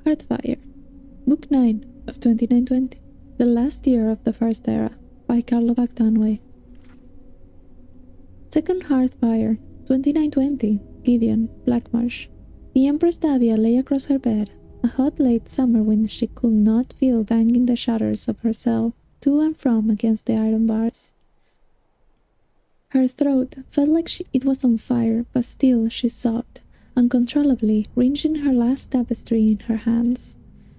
Hearthfire, Book 9 of 2920, The Last Year of the First Era, by Carlo Bactanway. Second Hearthfire, 2920, Gideon, Blackmarsh. The Empress Davia lay across her bed, a hot late summer wind she could not feel banging the shutters of her cell to and from against the iron bars. Her throat felt like it was on fire, but still she sobbed, uncontrollably, wringing her last tapestry in her hands.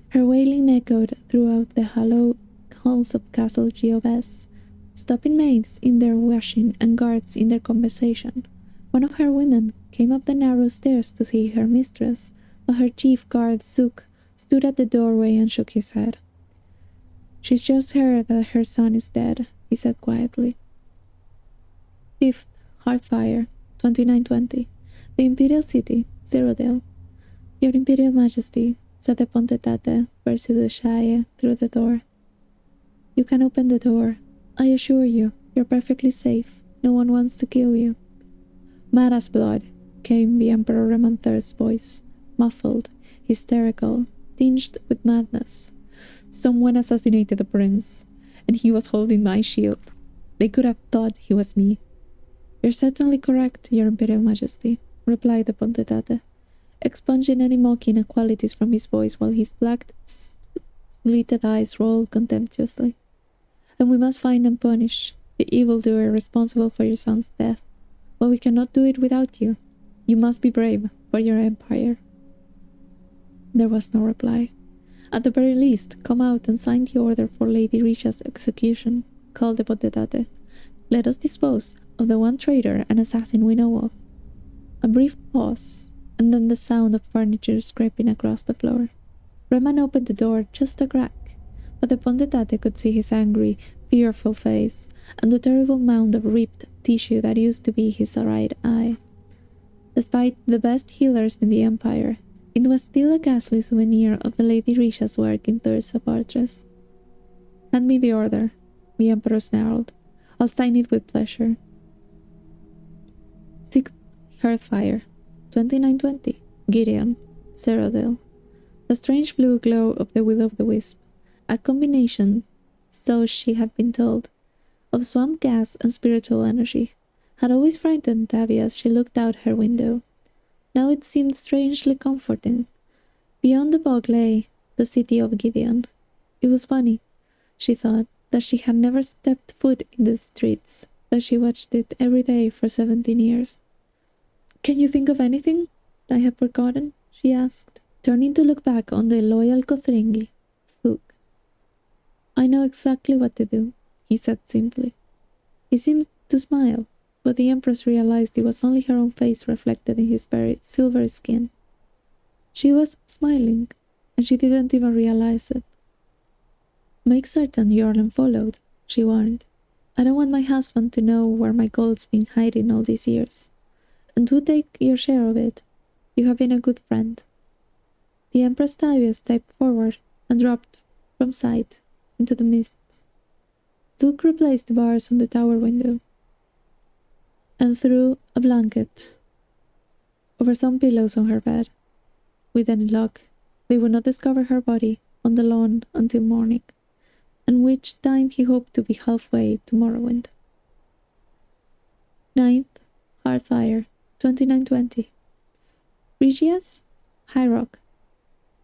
Her wailing echoed throughout the hollow halls of Castle Giobes, stopping maids in their washing and guards in their conversation. One of her women came up the narrow stairs to see her mistress, but her chief guard, Zook, stood at the doorway and shook his head. "She's just heard that her son is dead," he said quietly. Fifth Hearthfire, 2920, The Imperial City, Cyrodiil. "Your Imperial Majesty," said the Pontetate Versidushaye through the door. "You can open the door. I assure you, you're perfectly safe. No one wants to kill you." "Mad as blood," came the Emperor Reman III's voice, muffled, hysterical, tinged with madness. "Someone assassinated the prince, and he was holding my shield. They could have thought he was me." "You're certainly correct, Your Imperial Majesty," replied the Pontetate, expunging any mocking qualities from his voice while his black, slitted eyes rolled contemptuously. "And we must find and punish the evildoer responsible for your son's death. But we cannot do it without you. You must be brave for your empire." There was no reply. "At the very least, come out and sign the order for Lady Risha's execution," called the Pontetate. "Let us dispose of the one traitor and assassin we know of." A brief pause, and then the sound of furniture scraping across the floor. Reman opened the door just a crack, but the Pontetate could see his angry, fearful face, and the terrible mound of ripped tissue that used to be his right eye. Despite the best healers in the Empire, it was still a ghastly souvenir of the Lady Risha's work in Thursa Fortress. "Hand me the order," the Emperor snarled. "I'll sign it with pleasure." Sixth Hearthfire, 2920, Gideon, Cyrodiil. The strange blue glow of the will-o'-the-wisp, a combination, so she had been told, of swamp gas and spiritual energy, had always frightened Davia as she looked out her window. Now it seemed strangely comforting. Beyond the bog lay the city of Gideon. It was funny, she thought, that she had never stepped foot in the streets, though she watched it every day for 17 years. "Can you think of anything I have forgotten?" she asked, turning to look back on the loyal Kothringi, Thuk. "I know exactly what to do," he said simply. He seemed to smile, but the Empress realized it was only her own face reflected in his very silver skin. She was smiling, and she didn't even realize it. "Make certain Yorlin followed," she warned. "I don't want my husband to know where my gold's been hiding all these years. And do take your share of it. You have been a good friend." The Empress Davia stepped forward and dropped from sight into the mists. Zook replaced the bars on the tower window and threw a blanket over some pillows on her bed. With any luck, they would not discover her body on the lawn until morning, and which time he hoped to be halfway to Morrowind. Ninth Hearthfire, 2920, Regias, High Rock.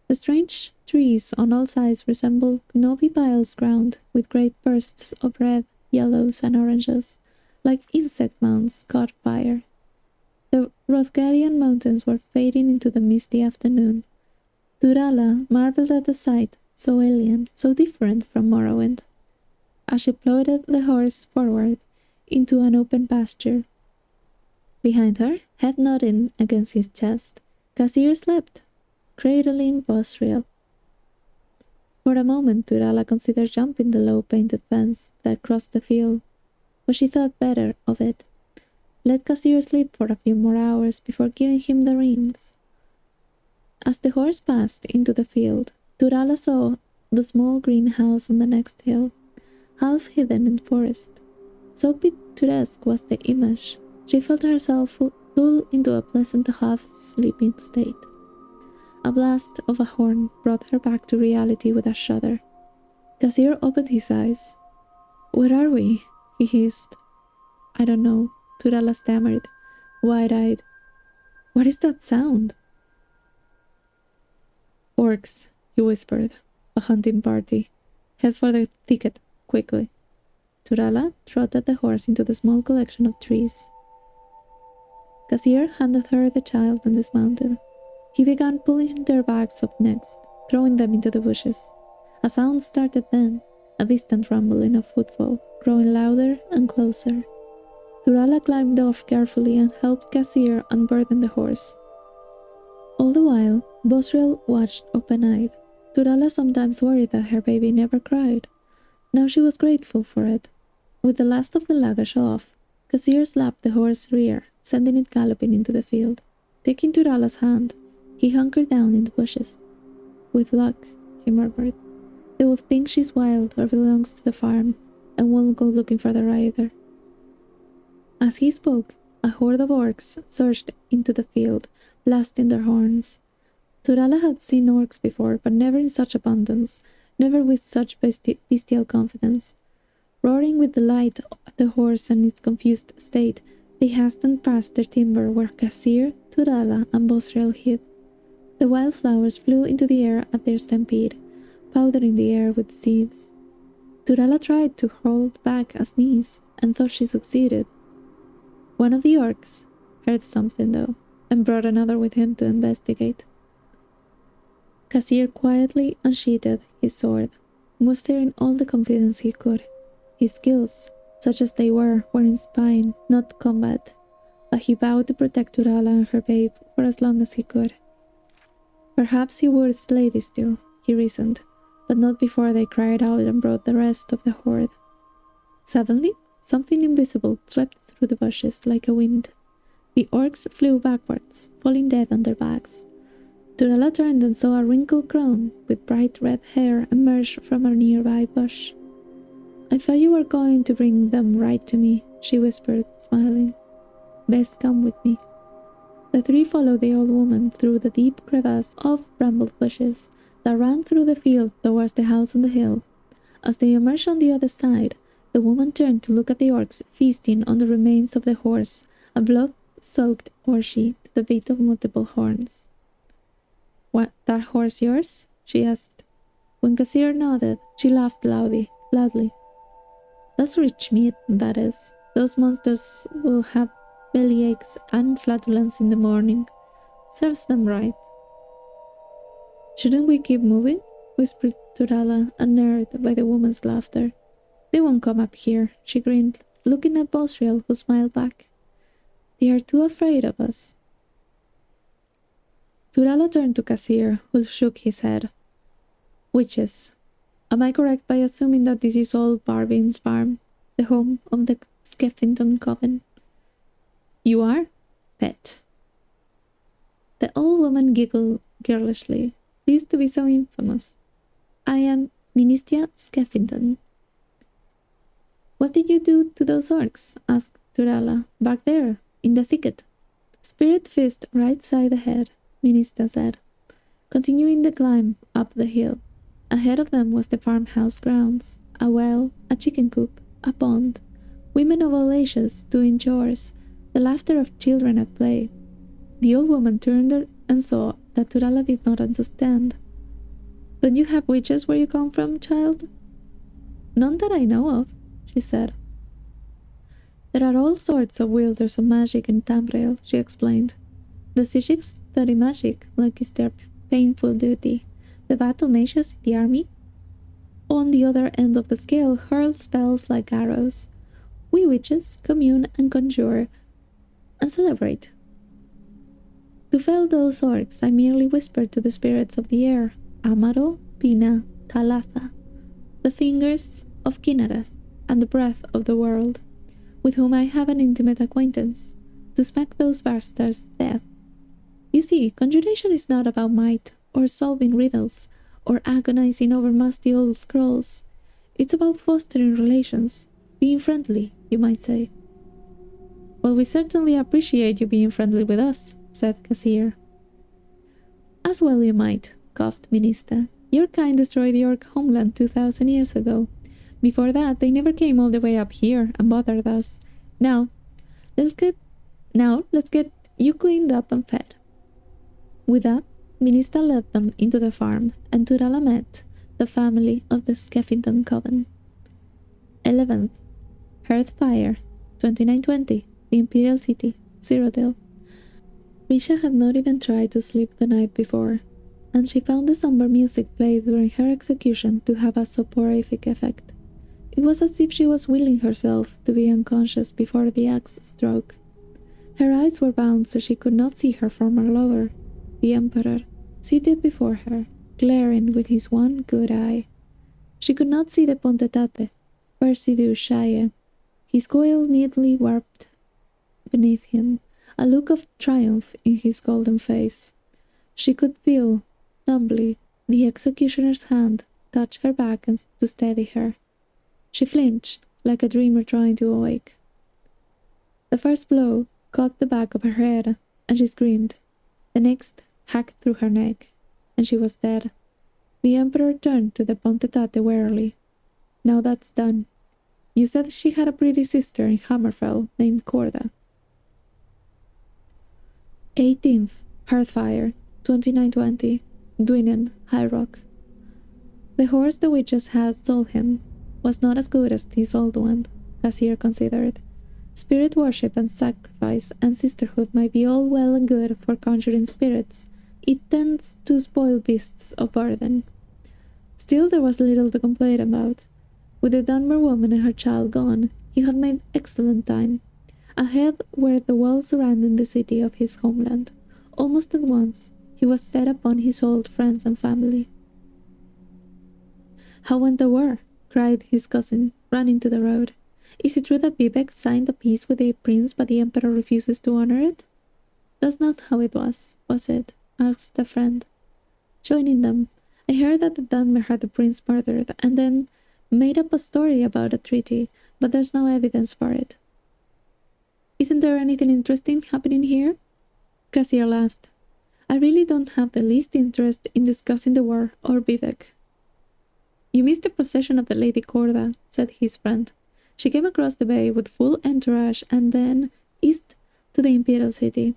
The strange trees on all sides resembled knobby piles ground with great bursts of red, yellows, and oranges, like insect mounds caught fire. The Rothgarian mountains were fading into the misty afternoon. Durala marveled at the sight, so alien, so different from Morrowind, as she plodded the horse forward into an open pasture. Behind her, head nodding against his chest, Kasir slept, cradling Bosriel. For a moment, Durala considered jumping the low-painted fence that crossed the field, but she thought better of it. Let Kasir sleep for a few more hours before giving him the reins. As the horse passed into the field, Durala saw the small greenhouse on the next hill, half hidden in forest. So picturesque was the image, she felt herself lulled into a pleasant half-sleeping state. A blast of a horn brought her back to reality with a shudder. Kasir opened his eyes. "Where are we?" he hissed. "I don't know," Turala stammered, wide-eyed. "What is that sound?" "Orcs," he whispered. "A hunting party. Head for the thicket, quickly." Turala trotted the horse into the small collection of trees. Kasir handed her the child and dismounted. He began pulling their bags up next, throwing them into the bushes. A sound started then, a distant rumbling of footfall, growing louder and closer. Turala climbed off carefully and helped Kasir unburden the horse. All the while, Bosriel watched open-eyed. Turala sometimes worried that her baby never cried. Now she was grateful for it. With the last of the luggage off, Kasir slapped the horse's rear, sending it galloping into the field. Taking Turala's hand, he hunkered down in the bushes. "With luck," he murmured, "they will think she's wild or belongs to the farm, and won't go looking for the rider." As he spoke, a horde of orcs surged into the field, blasting their horns. Turala had seen orcs before, but never in such abundance, never with such bestial confidence. Roaring with delight at the horse and its confused state, they hastened past their timber where Kasir, Turala, and Bosriel hid. The wildflowers flew into the air at their stampede, powdering the air with seeds. Turala tried to hold back a sneeze, and thought she succeeded. One of the orcs heard something, though, and brought another with him to investigate. Kasir quietly unsheathed his sword, mustering all the confidence he could. His skills, such as they were in spine, not combat, but he vowed to protect Turala and her babe for as long as he could. Perhaps he would slay these two, he reasoned, but not before they cried out and brought the rest of the horde. Suddenly, something invisible swept through the bushes like a wind. The orcs flew backwards, falling dead on their backs. Turala turned and saw a wrinkled crone with bright red hair emerge from a nearby bush. "I thought you were going to bring them right to me," she whispered, smiling. "Best come with me." The three followed the old woman through the deep crevasse of bramble bushes that ran through the field towards the house on the hill. As they emerged on the other side, the woman turned to look at the orcs feasting on the remains of the horse, a blood-soaked orgy to the beat of multiple horns. "What, that horse yours?" she asked. When Kasir nodded, she laughed loudly. "That's rich meat, that is. Those monsters will have bellyaches and flatulence in the morning. Serves them right." "Shouldn't we keep moving?" whispered Turala, unnerved by the woman's laughter. "They won't come up here," she grinned, looking at Bosriel, who smiled back. "They are too afraid of us." Turala turned to Kasir, who shook his head. "Witches. Am I correct by assuming that this is old Barbine's farm, the home of the Skeffington Coven?" "You are, pet." The old woman giggled girlishly, pleased to be so infamous. "I am Ministia Skeffington." "What did you do to those orcs?" asked Turala. "Back there, in the thicket." "Spirit fist right side ahead," Ministia said, continuing the climb up the hill. Ahead of them was the farmhouse grounds, a well, a chicken coop, a pond, women of all ages doing chores, the laughter of children at play. The old woman turned and saw that Turala did not understand. "Don't you have witches where you come from, child?" "None that I know of," she said. "There are all sorts of wielders of magic in Tamriel," she explained. "The Sijiks study magic like it's their painful duty. The battle mages in the army, on the other end of the scale, hurl spells like arrows. We witches commune and conjure and celebrate. To fell those orcs, I merely whispered to the spirits of the air, Amaro, Pina, Talatha, the fingers of Kinnereth, and the breath of the world, with whom I have an intimate acquaintance, to smack those bastards dead. You see, conjuration is not about might, or solving riddles, or agonizing over musty old scrolls. It's about fostering relations, being friendly, you might say." "Well, we certainly appreciate you being friendly with us," said Kasir. "As As well you might, coughed Minista. Your kind destroyed your homeland 2,000 years ago. Before that, they never came all the way up here and bothered us. Now, let's get you cleaned up and fed. With that, Minista led them into the farm, and Turala met the family of the Skeffington Coven. 11th, Hearthfire, 2920, the Imperial City, Cyrodiil. Risha had not even tried to sleep the night before, and she found the somber music played during her execution to have a soporific effect. It was as if she was willing herself to be unconscious before the axe stroke. Her eyes were bound so she could not see her former lover, the Emperor, seated before her, glaring with his one good eye. She could not see the Pontetate, Percy du Chaillet, his coil neatly warped beneath him, a look of triumph in his golden face. She could feel, numbly, the executioner's hand touch her back and to steady her. She flinched, like a dreamer trying to awake. The first blow caught the back of her head, and she screamed. The next hacked through her neck, and she was dead. The Emperor turned to the Pontetate warily. Now that's done. You said she had a pretty sister in Hammerfell named Corda. 18th, Hearthfire, 2920, Dwinnen, High Rock. The horse the witches had sold him was not as good as his old one, Cassier considered. Spirit worship and sacrifice and sisterhood might be all well and good for conjuring spirits. It tends to spoil beasts of burden. Still, there was little to complain about. With the Dunmer woman and her child gone, he had made excellent time. Ahead were the walls surrounding the city of his homeland. Almost at once, he was set upon his old friends and family. "How went the war?" cried his cousin, running to the road. "Is it true that Vivek signed a peace with the prince, but the emperor refuses to honor it?" "That's not how it was it?" asked a friend. Joining them, "I heard that the Dunmer had the prince murdered, and then made up a story about a treaty, but there's no evidence for it." "Isn't there anything interesting happening here?" Cassier laughed. "I really don't have the least interest in discussing the war or Vivek." "You missed the procession of the Lady Corda," said his friend. "She came across the bay with full entourage and then east to the Imperial City."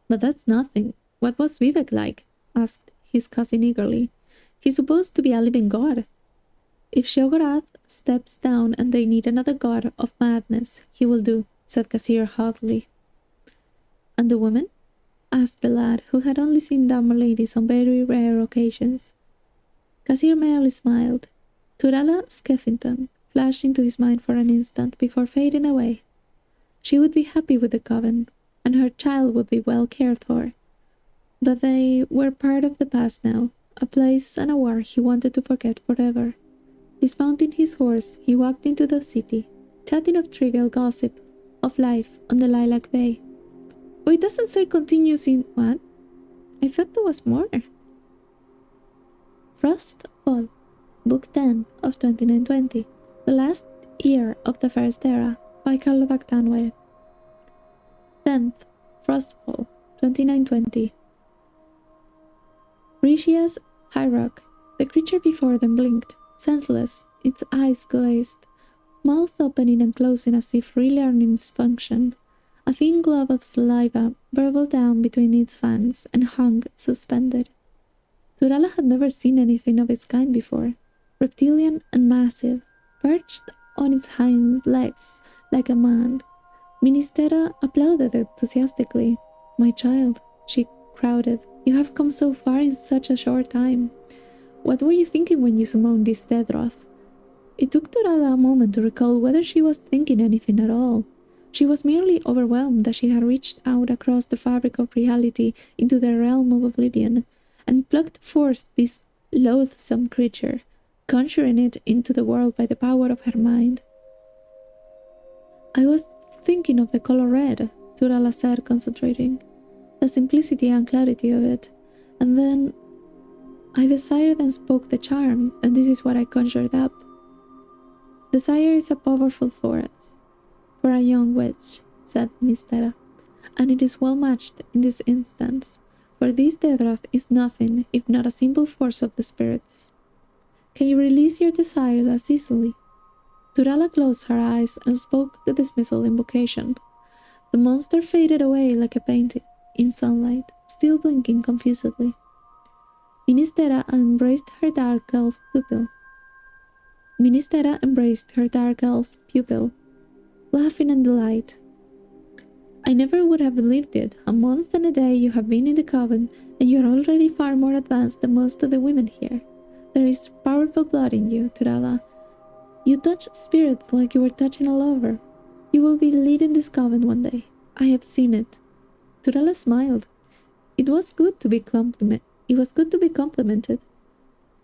"But that's nothing. What was Vivek like?" asked his cousin eagerly. "He's supposed to be a living god." "If Sheogorath steps down and they need another god of madness, he will do," said Cassier hotly. "And the woman?" asked the lad, who had only seen Dunmer ladies on very rare occasions. Cassier merely smiled. Turala Skeffington flashed into his mind for an instant before fading away. She would be happy with the coven, and her child would be well cared for. But they were part of the past now, a place and a war he wanted to forget forever. Dismounting his horse, he walked into the city, chatting of trivial gossip, of life on the Lilac Bay. Oh, it doesn't say continues in... What? I thought there was more. Frostfall, Book 10 of 2920, The Last Year of the First Era, by Carlo Bactanwe. 10th, Frostfall, 2920. Rishia's High Rock. The creature before them blinked, senseless, its eyes glazed, mouth opening and closing as if relearning its function. A thin glob of saliva burbled down between its fangs and hung suspended. Turala had never seen anything of its kind before. Reptilian and massive, perched on its hind legs like a man. Ministera applauded enthusiastically. "My child," she crowded, "you have come so far in such a short time. What were you thinking when you summoned this Deathroth?" It took Turala a moment to recall whether she was thinking anything at all. She was merely overwhelmed that she had reached out across the fabric of reality into the realm of oblivion, and plucked forth this loathsome creature, conjuring it into the world by the power of her mind. "I was thinking of the color red," Turala said, concentrating. "The simplicity and clarity of it. And then I desired and spoke the charm, and this is what I conjured up." "Desire is a powerful force for a young witch," said Nistera, "and it is well matched in this instance, for this Deathroth is nothing if not a simple force of the spirits. Can you release your desires as easily? Turala closed her eyes and spoke the dismissal invocation. The monster faded away like a painting in sunlight, still blinking confusedly. Ministera embraced her dark elf pupil, laughing in delight. I never would have believed it. A month and a day you have been in the coven, and you are already far more advanced than most of the women here. There is powerful blood in you, Turala. You touch spirits like you were touching a lover. You will be leading this coven one day. I have seen it. Turala smiled. It was good to be complimented.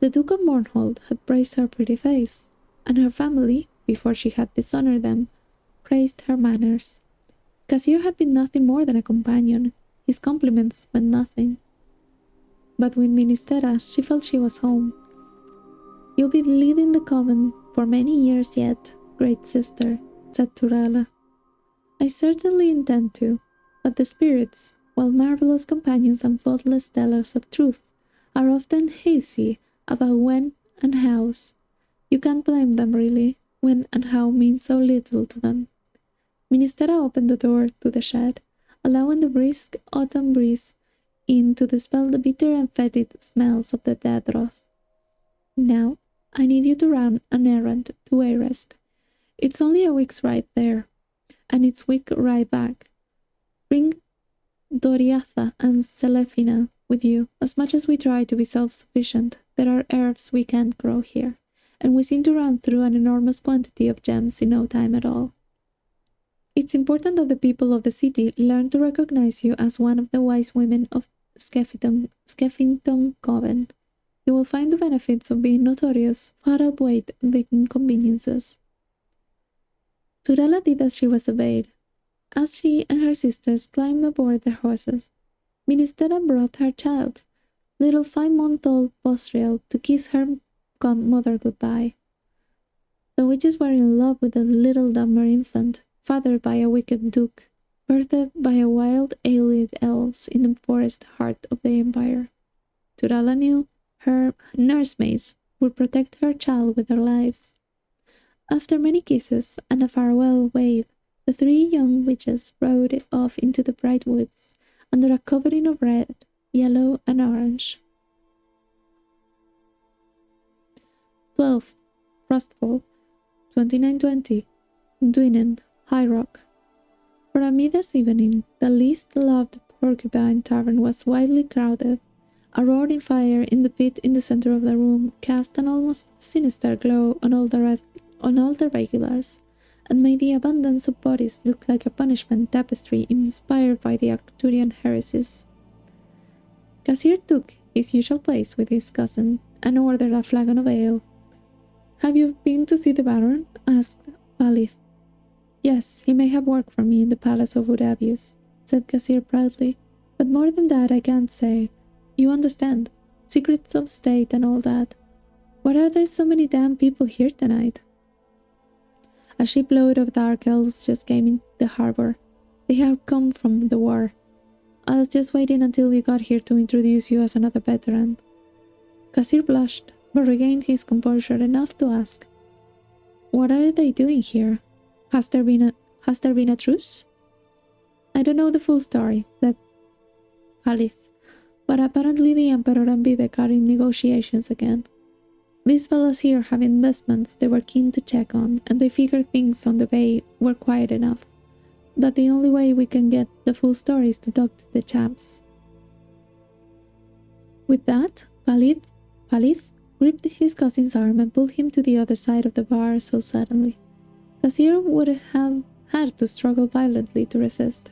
The Duke of Mournhold had praised her pretty face, and her family, before she had dishonored them, praised her manners. Kasir had been nothing more than a companion. His compliments meant nothing. But with Ministera, she felt she was home. You'll be leading the coven for many years yet, great sister, said Turala. I certainly intend to, but the spirits, while marvelous companions and faultless tellers of truth, are often hazy about when and hows. You can't blame them really, when and how means so little to them. Ministera opened the door to the shed, allowing the brisk autumn breeze in to dispel the bitter and fetid smells of the Deathroth. Now, I need you to run an errand to Wayrest. It's only a week's ride there, and it's week ride back. Bring Doriatha and Selefina with you. As much as we try to be self-sufficient, there are herbs we can't grow here, and we seem to run through an enormous quantity of gems in no time at all. It's important that the people of the city learn to recognize you as one of the wise women of Skeffington Coven. You will find the benefits of being notorious far outweigh the inconveniences. Turala did as she was obeyed. As she and her sisters climbed aboard their horses, Ministera brought her child, little 5-month-old Bosriel, to kiss her mother goodbye. The witches were in love with the little dumber infant, fathered by a wicked duke, birthed by a wild alien elves in the forest heart of the empire. Turala knew her nursemaids would protect her child with their lives. After many kisses and a farewell wave, the 3 young witches rode off into the bright woods, under a covering of red, yellow, and orange. 12th, Frostfall, 2920, Dwinnen, High Rock. For a midday evening, the least loved Porcupine Tavern was widely crowded. A roaring fire in the pit in the center of the room cast an almost sinister glow on all the regulars, and made the abundance of bodies look like a punishment tapestry inspired by the Arcturian heresies. Kasir took his usual place with his cousin and ordered a flagon of ale. "Have you been to see the Baron?" asked Palith. "Yes, he may have work for me in the palace of Udabius," said Kasir proudly, "but more than that I can't say. You understand, secrets of state and all that. Why are there so many damn people here tonight?" A shipload of dark elves just came in the harbor. They have come from the war. I was just waiting until you got here to introduce you as another veteran. Kasir blushed, but regained his composure enough to ask, "What are they doing here? Has there been a truce?" "I don't know the full story," said Halith, "but apparently the Emperor and Vivek are in negotiations again. These fellows here have investments they were keen to check on, and they figured things on the bay were quiet enough. But the only way we can get the full story is to talk to the chaps." With that, Palith gripped his cousin's arm and pulled him to the other side of the bar so suddenly. Kasir would have had to struggle violently to resist.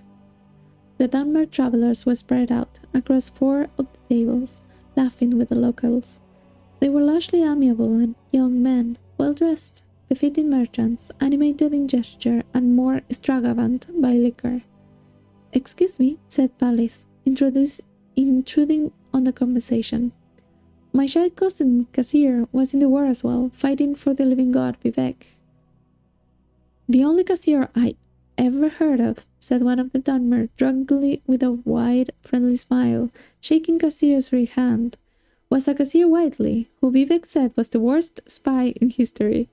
The Dunmer travelers were spread out across 4 of the tables, laughing with the locals. They were largely amiable and young men, well-dressed, befitting merchants, animated in gesture and more extravagant by liquor. "Excuse me," said Palith, intruding on the conversation. "My shy cousin Kasir was in the war as well, fighting for the living god Vivek." "The only Kasir ever heard of, said one of the Dunmer, druggedly with a wide, friendly smile, shaking Cassier's free hand. Was a Cassier Whiteley, who Vivek said was the worst spy in history.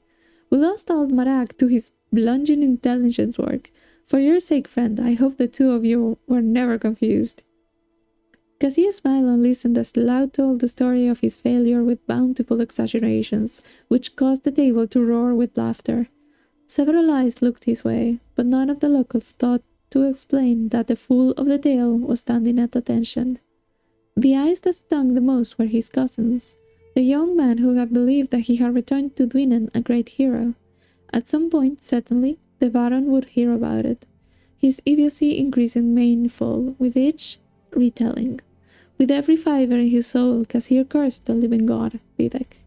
We lost old Marag to his bludgeoning intelligence work. For your sake, friend, I hope the two of you were never confused. Cassier smiled and listened as Loud told the story of his failure with bountiful exaggerations, which caused the table to roar with laughter. Several eyes looked his way, but none of the locals thought to explain that the fool of the tale was standing at attention. The eyes that stung the most were his cousins, the young man who had believed that he had returned to Dwinen a great hero. At some point, certainly, the Baron would hear about it, his idiocy increasing manifold with each retelling. With every fibre in his soul, Cassier cursed the living god, Vivek.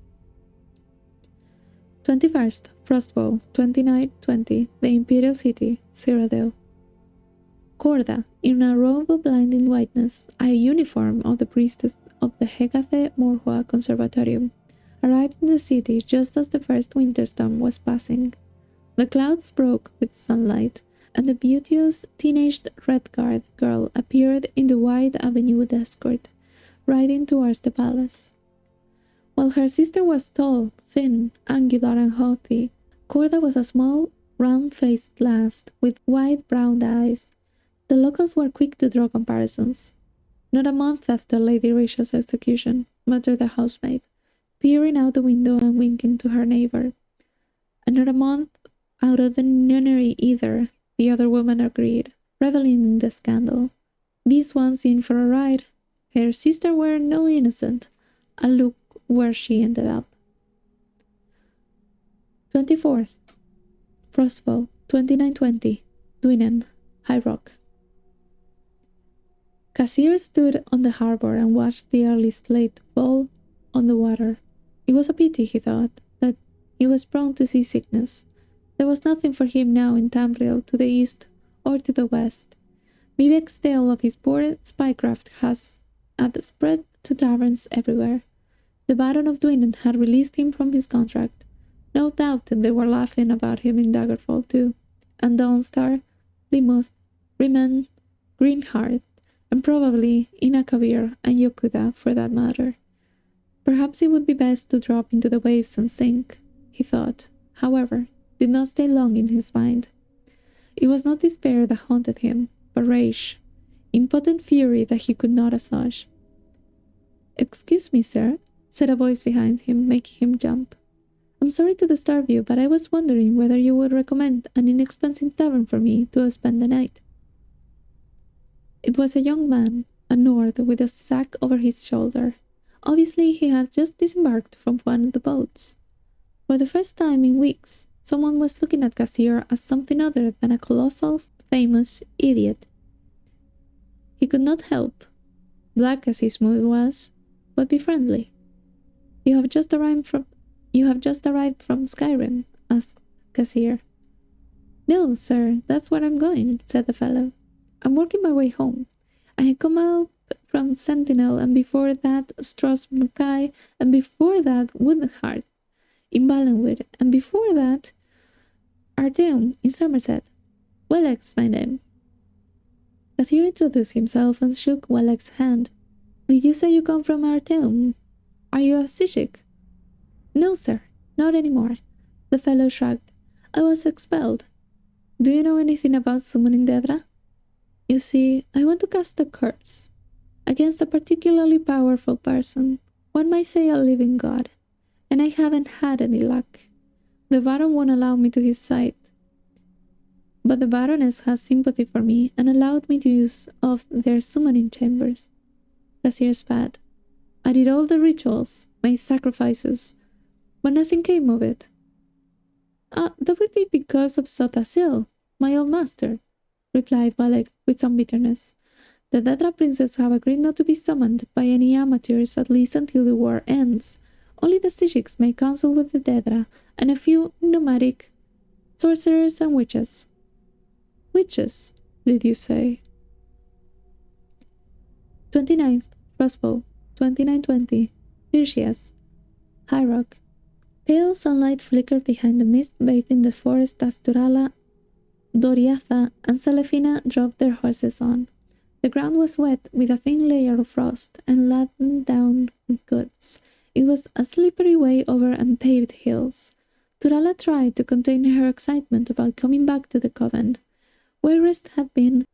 21st, Frostfall, 2920, the Imperial City, Cyrodiil. Corda, in a robe of blinding whiteness, a uniform of the priestess of the Hegathe Morhua Conservatorium, arrived in the city just as the first winter storm was passing. The clouds broke with sunlight, and the beauteous teenage Redguard girl appeared in the wide avenue with escort, riding towards the palace. While her sister was tall, thin, angular, and haughty, Corda was a small, round-faced lass with wide brown eyes. The locals were quick to draw comparisons. Not a month after Lady Risha's execution, muttered the housemaid, peering out the window and winking to her neighbor. And not a month out of the nunnery either, the other woman agreed, reveling in the scandal. This one's in for a ride. Her sister were no innocent. A look where she ended up. 24th, Frostfall, 2920, Dwinen, High Rock. Cassier stood on the harbor and watched the early slate fall on the water. It was a pity, he thought, that he was prone to seasickness. There was nothing for him now in Tamriel, to the east or to the west. Vivek's tale of his poor spycraft had spread to taverns everywhere. The Baron of Dwinen had released him from his contract. No doubt they were laughing about him in Daggerfall too, and Dawnstar, Plymouth, Rimmon, Greenheart, and probably Inakavir and Yokuda for that matter. Perhaps it would be best to drop into the waves and sink, he thought, however, did not stay long in his mind. It was not despair that haunted him, but rage, impotent fury that he could not assuage. "Excuse me, sir," said a voice behind him, making him jump. "I'm sorry to disturb you, but I was wondering whether you would recommend an inexpensive tavern for me to spend the night." It was a young man, a Nord, with a sack over his shoulder. Obviously, he had just disembarked from one of the boats. For the first time in weeks, someone was looking at Cassier as something other than a colossal, famous idiot. He could not help, black as his mood was, but be friendly. You have just arrived from SKYRIM?" asked Cassier. "No, sir, that's where I'm going," said the fellow. "I'm working my way home. I had come up from Sentinel, and before that Stross Mackay, and before that Woodheart in Ballenwood, and before that Ardeum in Somerset. Welleck's my name." Cassier introduced himself and shook Welleck's hand. "Did you say you come from Ardeum? Are you a Sishik?" "No, sir, not anymore." The fellow shrugged. "I was expelled. Do you know anything about summoning Dedra? You see, I want to cast a curse against a particularly powerful person, one might say a living god, and I haven't had any luck. The Baron won't allow me to his side, but the Baroness has sympathy for me and allowed me to use of their summoning chambers." Cassier spat. "I did all the rituals, made sacrifices, but nothing came of it." That would be because of Sotasil, my old master," replied Balek with some bitterness. "The Dedra princes have agreed not to be summoned by any amateurs, at least until the war ends. Only the Sishiks may counsel with the Dedra, and a few nomadic sorcerers and witches." "Witches, did you say?" 29th, Frostfall, 2920, Virgias, High Rock. Pale sunlight flickered behind the mist bathing the forest as Turala Doriatha and Selefina drove their horses on. The ground was wet with a thin layer of frost and laden down with goods. It was a slippery way over unpaved hills. Turala tried to contain her excitement about coming back to the coven. Wayrest had been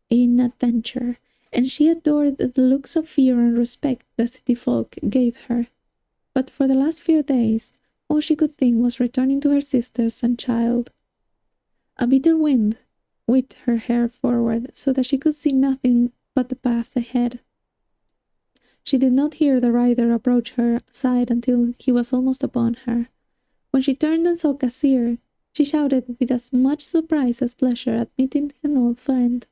an adventure, and she adored the looks of fear and respect the city folk gave her. But for the last few days, all she could think was returning to her sisters and child. A bitter wind whipped her hair forward so that she could see nothing but the path ahead. She did not hear the rider approach her side until he was almost upon her. When she turned and saw Kasir, she shouted with as much surprise as pleasure at meeting an old friend.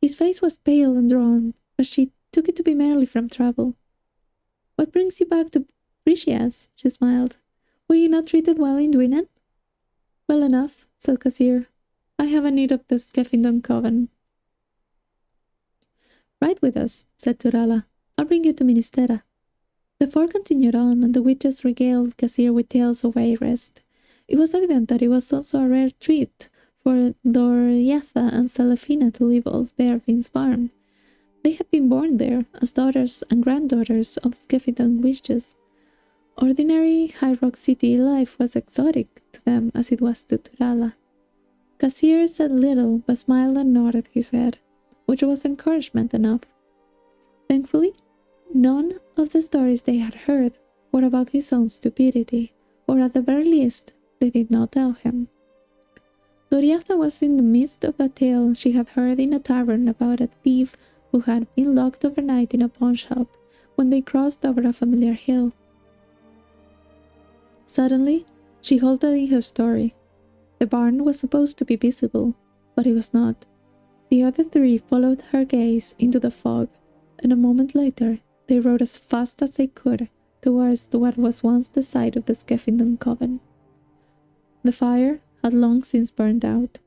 His face was pale and drawn, but she took it to be merely from travel. "What brings you back to Brishias?" she smiled. "Were you not treated well in Dwinen?" "Well enough," said Kasir. "I have a need of the Skeffington Coven." "Ride with us," said Turala. "I'll bring you to Ministera." The four continued on, and the witches regaled Kasir with tales of Wayrest. It was evident that it was also a rare treat for Doriatha and Selefina to live off Bearfin's farm. They had been born there as daughters and granddaughters of Skeffington witches. Ordinary High Rock City life was exotic to them as it was to Turala. Kasir said little but smiled and nodded his head, which was encouragement enough. Thankfully, none of the stories they had heard were about his own stupidity, or at the very least, they did not tell him. Doriatha was in the midst of a tale she had heard in a tavern about a thief who had been locked overnight in a pawn shop when they crossed over a familiar hill. Suddenly, she halted in her story. The barn was supposed to be visible, but it was not. The other three followed her gaze into the fog, and a moment later, they rode as fast as they could towards what was once the site of the Skeffington Coven. The fire had long since burned out.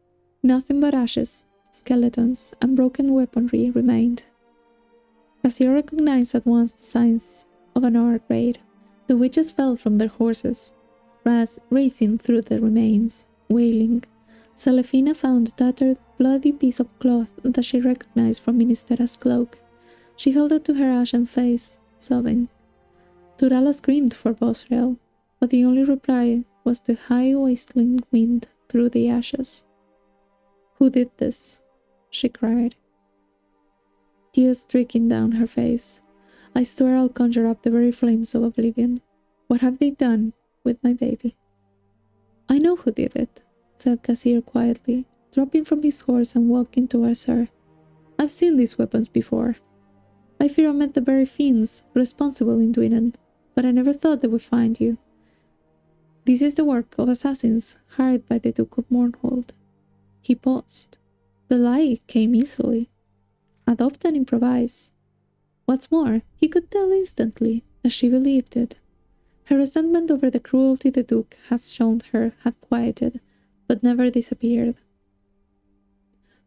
Nothing but ashes, skeletons, and broken weaponry remained. Kasir recognized at once the signs of an hour raid. The witches fell from their horses, racing through the remains, wailing. Selefina found a tattered, bloody piece of cloth that she recognized from Ministera's cloak. She held it to her ashen face, sobbing. Turala screamed for Bosrael, but the only reply was the high whistling wind through the ashes. "Who did this?" she cried. Tears streaking down her face. "I swear I'll conjure up the very flames of oblivion. What have they done with my baby?" "I know who did it," said Kasir quietly, dropping from his horse and walking towards her. "I've seen these weapons before. I fear I met the very fiends responsible in Dwinen, but I never thought they would find you. This is the work of assassins hired by the Duke of Mournhold." He paused. The lie came easily. Adopt and improvise. What's more, he could tell instantly that she believed it. Her resentment over the cruelty the Duke had shown her had quieted, but never disappeared.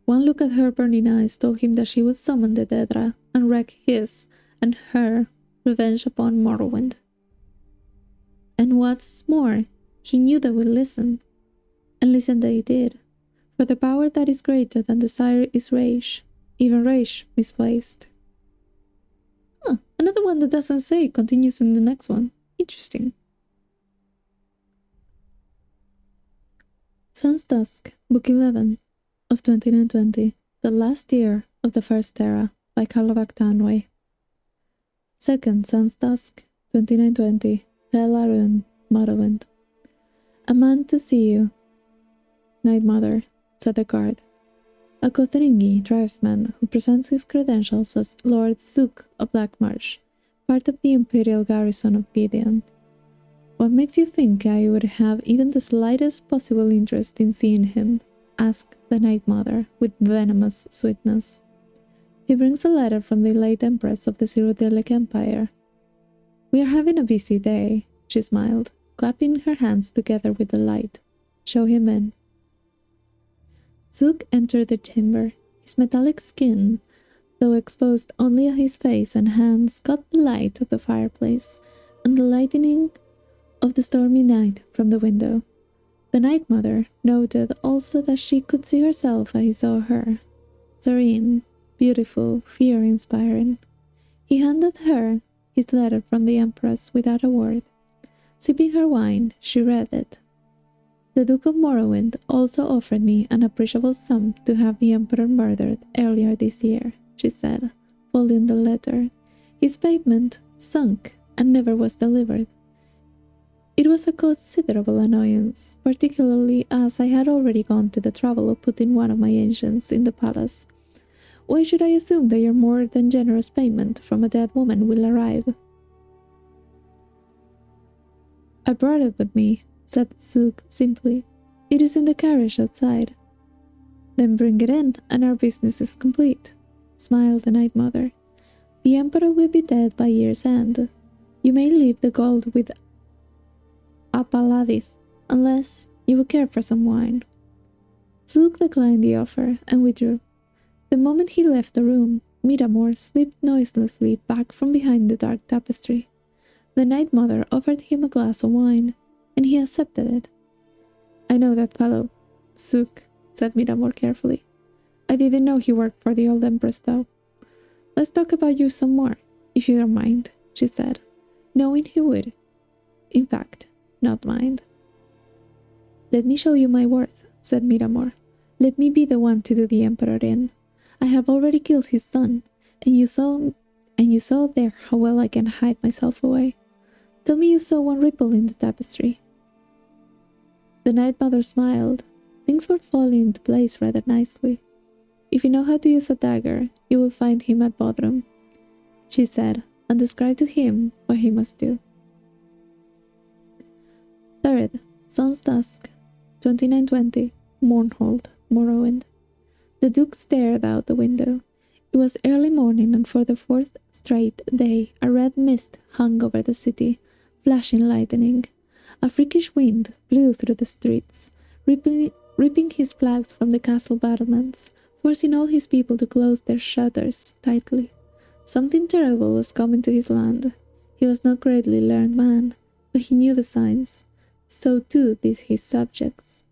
One look at her burning eyes told him that she would summon the Dedra and wreak his and her revenge upon Morrowind. And what's more, he knew they would listen. And listen they did. For the power that is greater than desire is rage, even rage misplaced. Another one that doesn't say continues in the next one. Interesting. Sun's Dusk, Book 11 of 2920, The Last Year of the First Era, by Karlovak Tanway. Second Sun's Dusk, 2920, Tel Arun, Morrowind. "A man to see you, Night Mother," said the guard. A Kothringi tribesman who presents his credentials as Lord Zook of Blackmarsh, part of the Imperial garrison of Gideon. "What makes you think I would have even the slightest possible interest in seeing him?" asked the Night Mother with venomous sweetness. "He brings a letter from the late Empress of the Cyrodiilic Empire." "We are having a busy day," she smiled, clapping her hands together with delight. "Show him in." Zook entered the chamber. His metallic skin, though exposed only at his face and hands, caught the light of the fireplace and the lightning of the stormy night from the window. The Night Mother noted also that she could see herself as he saw her, serene, beautiful, fear-inspiring. He handed her his letter from the Empress without a word. Sipping her wine, she read it. The Duke of Morrowind also offered me an appreciable sum to have the Emperor murdered earlier this year, she said, folding the letter. His payment sunk and never was delivered. It was a considerable annoyance, particularly as I had already gone to the trouble of putting one of my ancients in the palace. Why should I assume that your more than generous payment from a dead woman will arrive? I brought it with me, said Zook simply. It is in the carriage outside. Then bring it in, and our business is complete, smiled the Night Mother. The Emperor will be dead by year's end. You may leave the gold with Apaladith, unless you would care for some wine. Zook declined the offer and withdrew. The moment he left the room, Miramore slipped noiselessly back from behind the dark tapestry. The Night Mother offered him a glass of wine, and he accepted it. I know that fellow, Zook, said Miramore carefully. I didn't know he worked for the old Empress, though. Let's talk about you some more, if you don't mind, she said, knowing he would. In fact, not mind. Let me show you my worth, said Miramore. Let me be the one to do the Emperor in. I have already killed his son, and you saw there how well I can hide myself away. Tell me you saw one ripple in the tapestry. The Night Mother smiled. Things were falling into place rather nicely. If you know how to use a dagger, you will find him at Bodrum, she said, and described to him what he must do. 3rd, Sun's Dusk, 2920, Mournhold, Morrowind. The Duke stared out the window. It was early morning, and for the 4th straight day, a red mist hung over the city, flashing lightning. A freakish wind blew through the streets, ripping his flags from the castle battlements, forcing all his people to close their shutters tightly. Something terrible was coming to his land. He was not greatly learned man, but he knew the signs. So too did his subjects.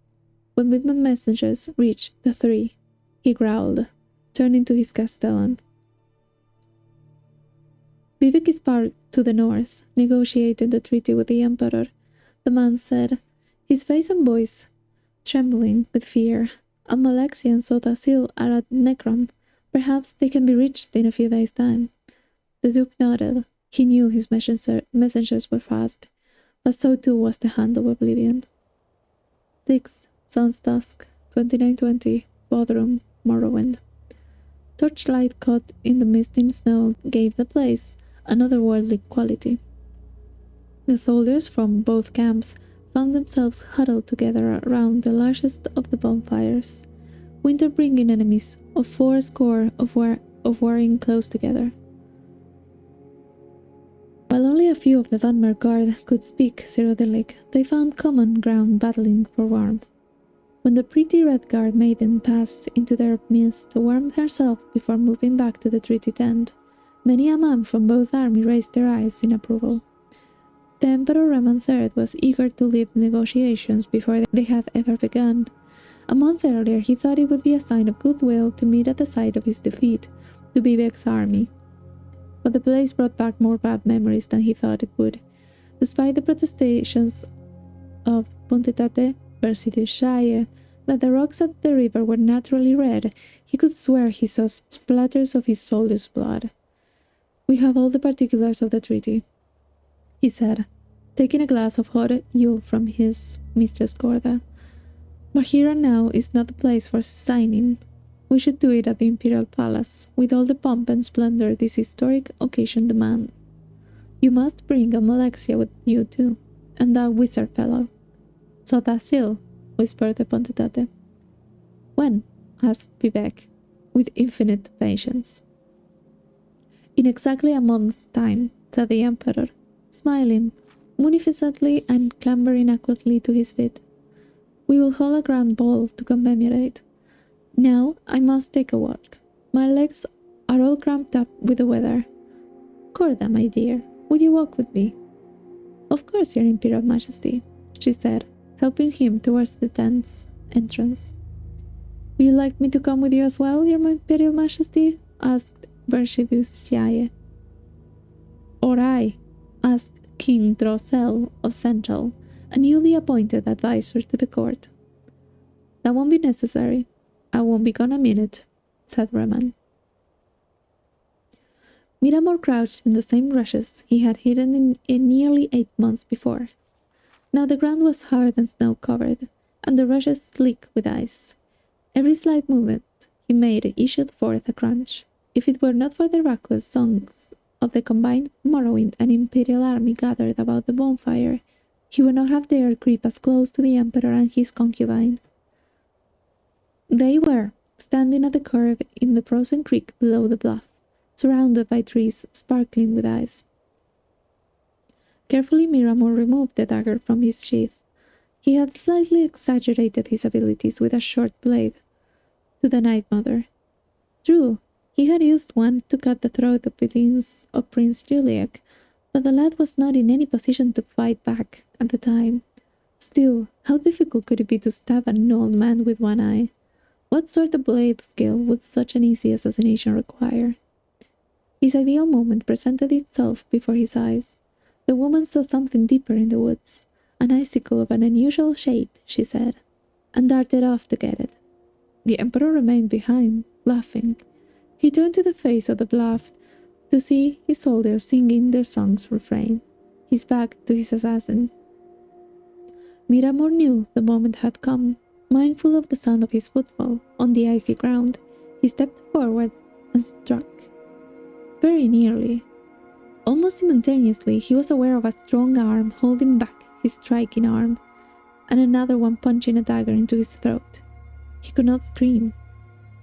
When the messengers reached the 3, he growled, turning to his Castellan. Vivek is part to the north, negotiating the treaty with the Emperor, the man said, his face and voice trembling with fear. Amalexia and Sotasil are at Necrom. Perhaps they can be reached in a few days' time. The Duke nodded. He knew his messengers were fast, but so too was the Hand of Oblivion. 6. Sun's Dusk, 2920, Bodrum, Morrowind. Torchlight caught in the misting snow gave the place an otherworldly quality. The soldiers from both camps found themselves huddled together around the largest of the bonfires, winter-bringing enemies of 80 of warring close together. While only a few of the Dunmer Guard could speak Cyrodiilic, they found common ground battling for warmth. When the pretty Red Guard maiden passed into their midst to warm herself before moving back to the treaty tent, many a man from both armies raised their eyes in approval. The Emperor Reman III was eager to leave negotiations before they had ever begun. A month earlier, he thought it would be a sign of goodwill to meet at the site of his defeat to Vivek's army. But the place brought back more bad memories than he thought it would. Despite the protestations of Pontetate, Bersidushaye, that the rocks at the river were naturally red, he could swear he saw splatters of his soldiers' blood. We have all the particulars of the treaty, he said, taking a glass of hot Yule from his mistress Gorda. But here and now is not the place for signing. We should do it at the Imperial Palace, with all the pomp and splendor this historic occasion demands. You must bring Amalexia with you too, and that wizard fellow. Sotasil, whispered the Pontetate. When? Asked Vivek, with infinite patience. In exactly a month's time, said the Emperor, smiling munificently and clambering awkwardly to his feet. We will hold a grand ball to commemorate. Now I must take a walk. My legs are all cramped up with the weather. Corda, my dear, would you walk with me? Of course, Your Imperial Majesty, she said, helping him towards the tent's entrance. "Would you like me to come with you as well, your Imperial Majesty?" asked Bershidushiaye. "Or I?" asked King Drossel of Central, a newly appointed advisor to the court. "That won't be necessary. I won't be gone a minute," said Reman. Miramor crouched in the same rushes he had hidden in nearly 8 months before. Now the ground was hard and snow-covered, and the rushes slick with ice. Every slight movement he made issued forth a crunch. If it were not for the raucous songs of the combined Morrowind and Imperial army gathered about the bonfire, he would not have dared creep as close to the Emperor and his concubine. They were standing at the curve in the frozen creek below the bluff, surrounded by trees sparkling with ice. Carefully Miramor removed the dagger from his sheath. He had slightly exaggerated his abilities with a short blade to the Night Mother. True, he had used one to cut the throat of Prince Juliak, but the lad was not in any position to fight back at the time. Still, how difficult could it be to stab an old man with one eye? What sort of blade skill would such an easy assassination require? His ideal moment presented itself before his eyes. The woman saw something deeper in the woods, an icicle of an unusual shape, she said, and darted off to get it. The Emperor remained behind, laughing. He turned to the face of the bluff to see his soldiers singing their song's refrain, his back to his assassin. Miramor knew the moment had come. Mindful of the sound of his footfall on the icy ground, he stepped forward and struck. Very nearly. Almost simultaneously, he was aware of a strong arm holding back his striking arm, and another one punching a dagger into his throat. He could not scream.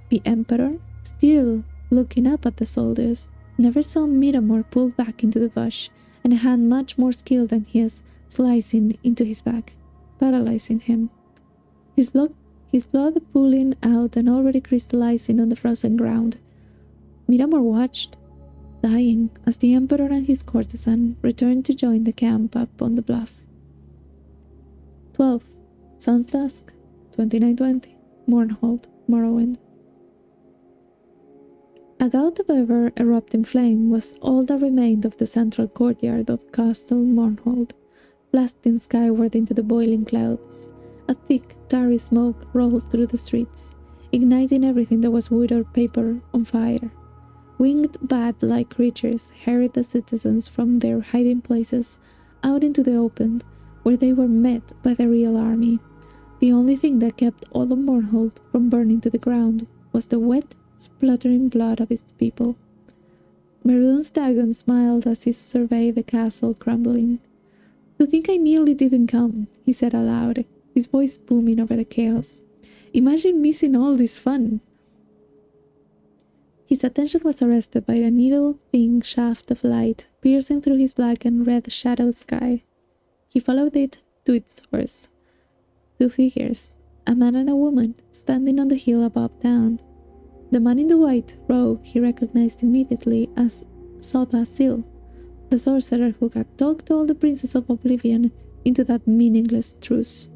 The Emperor, still looking up at the soldiers, never saw Miramor pulled back into the bush, and a hand much more skilled than his slicing into his back, paralyzing him. His blood pooling out and already crystallizing on the frozen ground. Miramor watched, dying, as the Emperor and his courtesan returned to join the camp up on the bluff. 12th, Sun's Dusk, 2920, Mournhold, Morrowind. A gout of ever-erupting flame was all that remained of the central courtyard of Castle Mournhold, blasting skyward into the boiling clouds. A thick, tarry smoke rolled through the streets, igniting everything that was wood or paper on fire. Winged bat-like creatures hurried the citizens from their hiding places out into the open, where they were met by the real army. The only thing that kept all of Mournhold from burning to the ground was the wet, spluttering blood of its people. Maroon's Dagon smiled as he surveyed the castle crumbling. "To think I nearly didn't come," he said aloud, his voice booming over the chaos. "Imagine missing all this fun." His attention was arrested by a needle-thin shaft of light piercing through his black and red shadowed sky. He followed it to its source. 2 figures, a man and a woman, standing on the hill above town. The man in the white robe he recognized immediately as Sotha Sil, the sorcerer who had talked all the princes of Oblivion into that meaningless truce.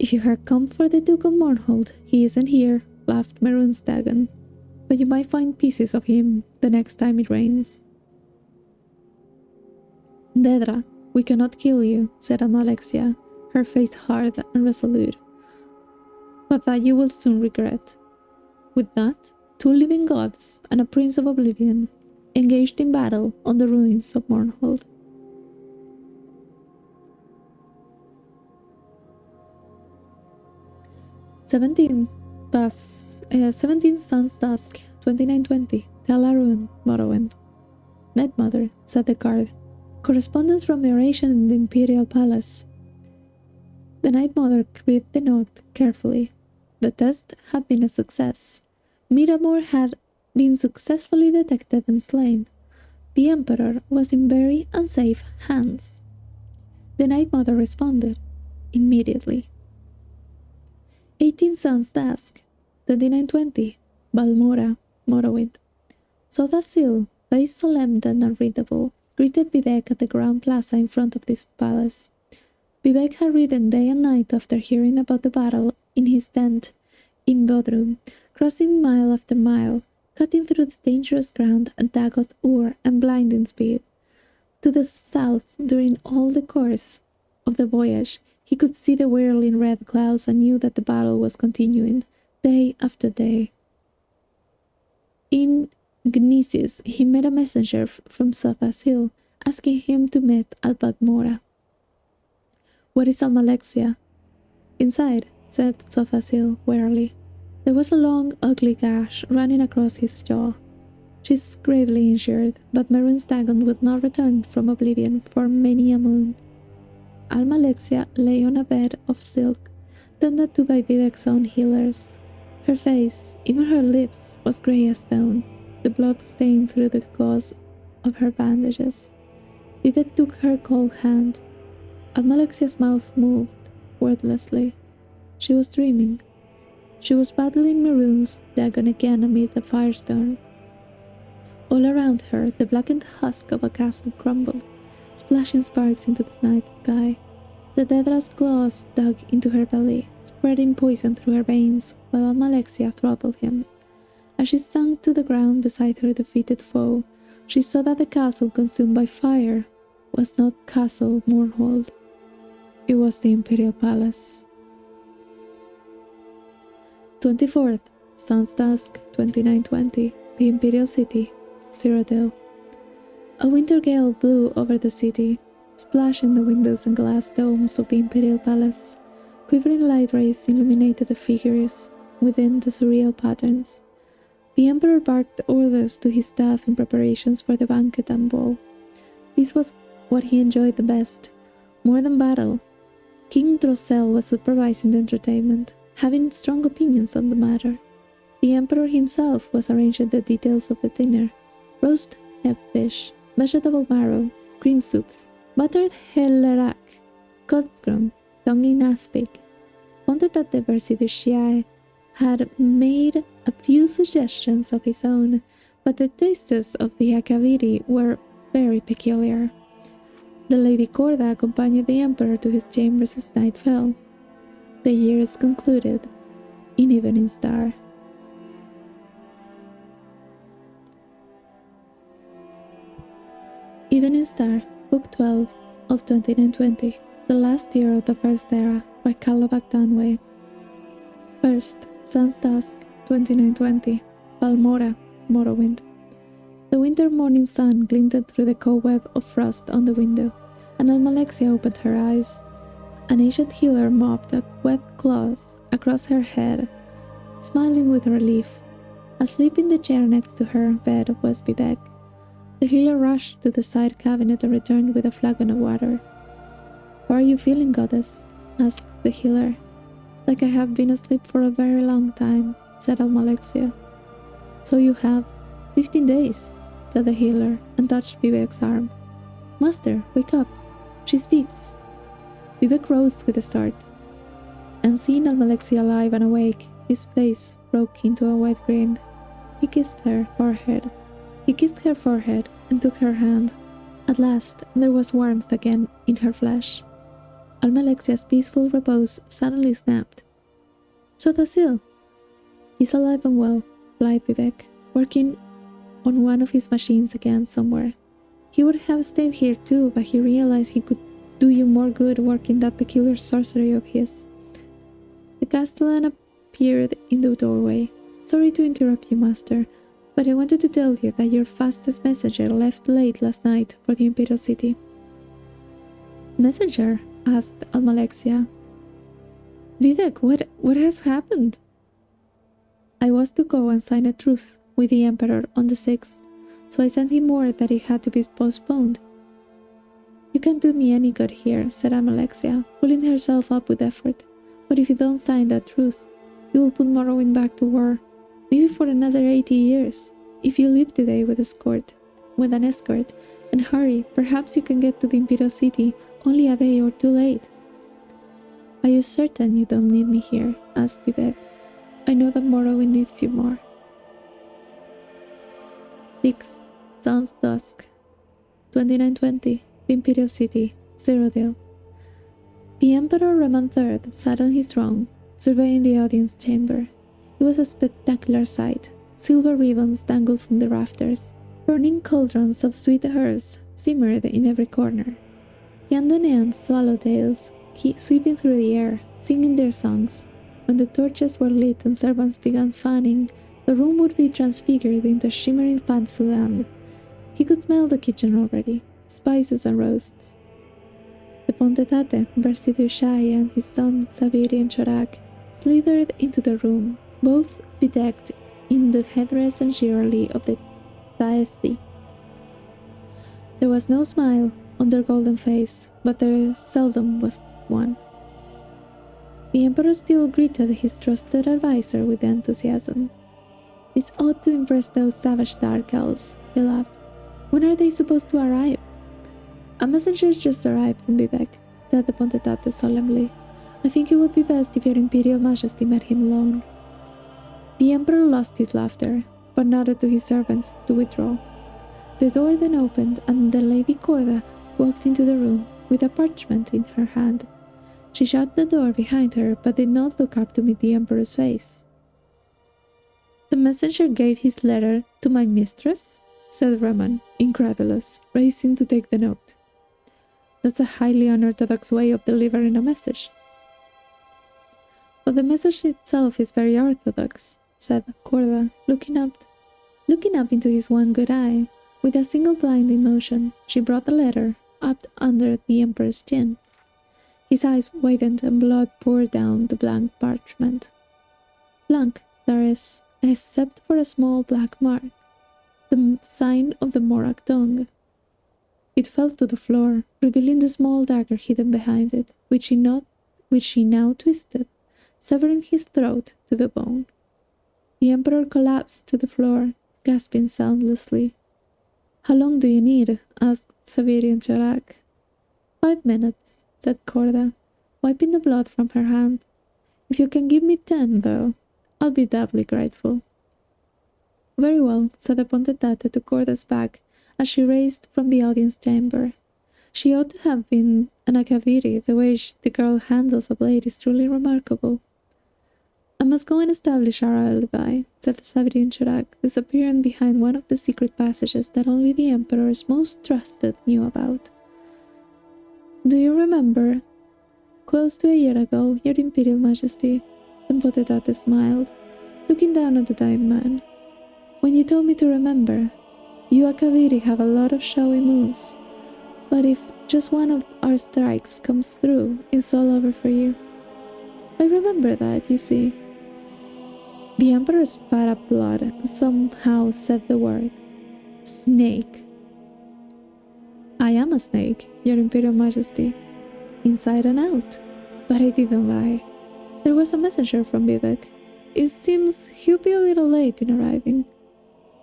"If you had come for the Duke of Mournhold, he isn't here," laughed Maroon's Dagon. "But you might find pieces of him the next time it rains." "Dedra, we cannot kill you," said Amalexia, her face hard and resolute. "But that you will soon regret." With that, 2 living gods and a prince of Oblivion engaged in battle on the ruins of Mournhold. 17 Sun's Dusk, 2920, Tel Aruun, Morrowind. "Night Mother," said the guard. "Correspondence from the oration in the Imperial Palace." The Night Mother read the note carefully. The test had been a success. Miramor had been successfully detected and slain. The Emperor was in very unsafe hands. The Night Mother responded immediately. 18 Sun's Dusk, 2920, Balmora, Morrowind. Sotha Sil, face solemn and unreadable, greeted Vivek at the ground plaza in front of this palace. Vivek had ridden day and night after hearing about the battle in his tent in Bodrum, crossing mile after mile, cutting through the dangerous ground at Dagoth Ur and blinding speed. To the south, during all the course of the voyage, he could see the whirling red clouds and knew that the battle was continuing, day after day. In Gnisis, he met a messenger from Sothasil, asking him to meet at Badmora. "Where is Almalexia?" "Inside," said Sothasil wearily. There was a long, ugly gash running across his jaw. "She's gravely injured, but Merun's Dagon would not return from oblivion for many a moon." Almalexia lay on a bed of silk, tended to by Vivek's own healers. Her face, even her lips, was grey as stone, the blood stained through the gauze of her bandages. Vivek took her cold hand. Almalexia's mouth moved wordlessly. She was dreaming. She was battling Merun's Dagon again amid the firestone. All around her, the blackened husk of a castle crumbled, splashing sparks into the night sky. The Dedra's claws dug into her belly, spreading poison through her veins, while Almalexia throttled him. As she sank to the ground beside her defeated foe, she saw that the castle consumed by fire was not Castle Mournhold. It was the Imperial Palace. 24th, Sun's Dusk, 2920, the Imperial City, Cyrodiil. A winter gale blew over the city, splashing the windows and glass domes of the Imperial Palace. Quivering light rays illuminated the figures within the surreal patterns. The Emperor barked orders to his staff in preparations for the banquet and ball. This was what he enjoyed the best, more than battle. King Drossel was supervising the entertainment, having strong opinions on the matter. The Emperor himself was arranging the details of the dinner: roast fish, vegetable marrow, cream soups, buttered hellerak, codskrum, tongue in aspic. Pontet de Bersiduciae had made a few suggestions of his own, but the tastes of the Akaviri were very peculiar. The Lady Corda accompanied the Emperor to his chambers as night fell. The years concluded in Evening Star. Evening Star, Book 12 of 2920, The Last Year of the First Era, by Carlo Bagdanwe. First, Sun's Dusk, 2920, Balmora, Morrowind. The winter morning sun glinted through the cobweb of frost on the window, and Almalexia opened her eyes. An ancient healer mopped a wet cloth across her head, smiling with relief. Asleep in the chair next to her bed was Vivek. The healer rushed to the side cabinet and returned with a flagon of water. "How are you feeling, goddess?" asked the healer. "Like I have been asleep for a very long time," said Almalexia. "So you have 15 days, said the healer, and touched Vivek's arm. "Master, wake up. She speaks." Vivek rose with a start, and seeing Almalexia alive and awake, his face broke into a wide grin. He kissed her forehead and took her hand. At last, there was warmth again in her flesh. Almalexia's peaceful repose suddenly snapped. "Sothasil!" "He's alive and well," replied Vivek, working on one of his machines again somewhere. "He would have stayed here too, but he realized he could do you more good working that peculiar sorcery of his." The Castellan appeared in the doorway. "Sorry to interrupt you, Master, but I wanted to tell you that your fastest messenger left late last night for the Imperial City." "Messenger?" asked Almalexia. "Vivek, what has happened?" "I was to go and sign a truce with the Emperor on the 6th, so I sent him word that it had to be postponed." "You can't do me any good here," said Almalexia, pulling herself up with effort. "But if you don't sign that truce, you will put Morrowind back to war, maybe for another 80 years. If you leave today with an escort, and hurry, perhaps you can get to the Imperial City only a day or two late." "Are you certain you don't need me here?" asked Vivek. "I know that Morrowind needs you more." 6. Sun's Dusk, 2920, the Imperial City, Cyrodiil. The Emperor Roman III sat on his throne, surveying the audience chamber. It was a spectacular sight. Silver ribbons dangled from the rafters. Burning cauldrons of sweet herbs simmered in every corner. Yandonean swallowtails sweeping through the air, singing their songs. When the torches were lit and servants began fanning, the room would be transfigured into a shimmering fancy land. He could smell the kitchen already, spices and roasts. The Pontetate, Bersidu Shai, and his son Saviri Chorak slithered into the room, both bedecked in the headdress and chivalry of the Taesti. There was no smile on their golden face, but there seldom was one. The Emperor still greeted his trusted advisor with enthusiasm. "This ought to impress those savage dark elves," he laughed. "When are they supposed to arrive?" "A messenger just arrived from Vivek," said the Pontetate solemnly. "I think it would be best if your Imperial Majesty met him alone." The Emperor lost his laughter, but nodded to his servants to withdraw. The door then opened, and the Lady Corda walked into the room with a parchment in her hand. She shut the door behind her, but did not look up to meet the Emperor's face. "The messenger gave his letter to my mistress?" said Roman, incredulous, rising to take the note. "That's a highly unorthodox way of delivering a message." "But the message itself is very orthodox," said Corda, looking up into his one good eye. With a single blinding motion, she brought the letter up under the Emperor's chin. His eyes widened and blood poured down the blank parchment. Blank, that is, except for a small black mark, the sign of the Morak tongue. It fell to the floor, revealing the small dagger hidden behind it, which she now twisted, severing his throat to the bone. The Emperor collapsed to the floor, gasping soundlessly. "How long do you need?" asked Savirian Chorak. 5 minutes, said Corda, wiping the blood from her hand. "If you can give me 10, though, I'll be doubly grateful." "Very well," said the Pontetate to Corda's back as she raced from the audience chamber. She ought to have been an Akaviri. The way the girl handles a blade is truly remarkable. "I must go and establish our alibi," said Savirian Chorak, disappearing behind one of the secret passages that only the Emperor's most trusted knew about. "Do you remember? Close to a year ago, Your Imperial Majesty," the Pontetate smiled, looking down at the dying man. "When you told me to remember, you Akaviri have a lot of showy moves, but if just one of our strikes comes through, it's all over for you." "I remember that, you see." The Emperor spat up blood and somehow said the word, "Snake." "I am a snake, Your Imperial Majesty, inside and out, but I didn't lie. There was a messenger from Vivek. It seems he'll be a little late in arriving."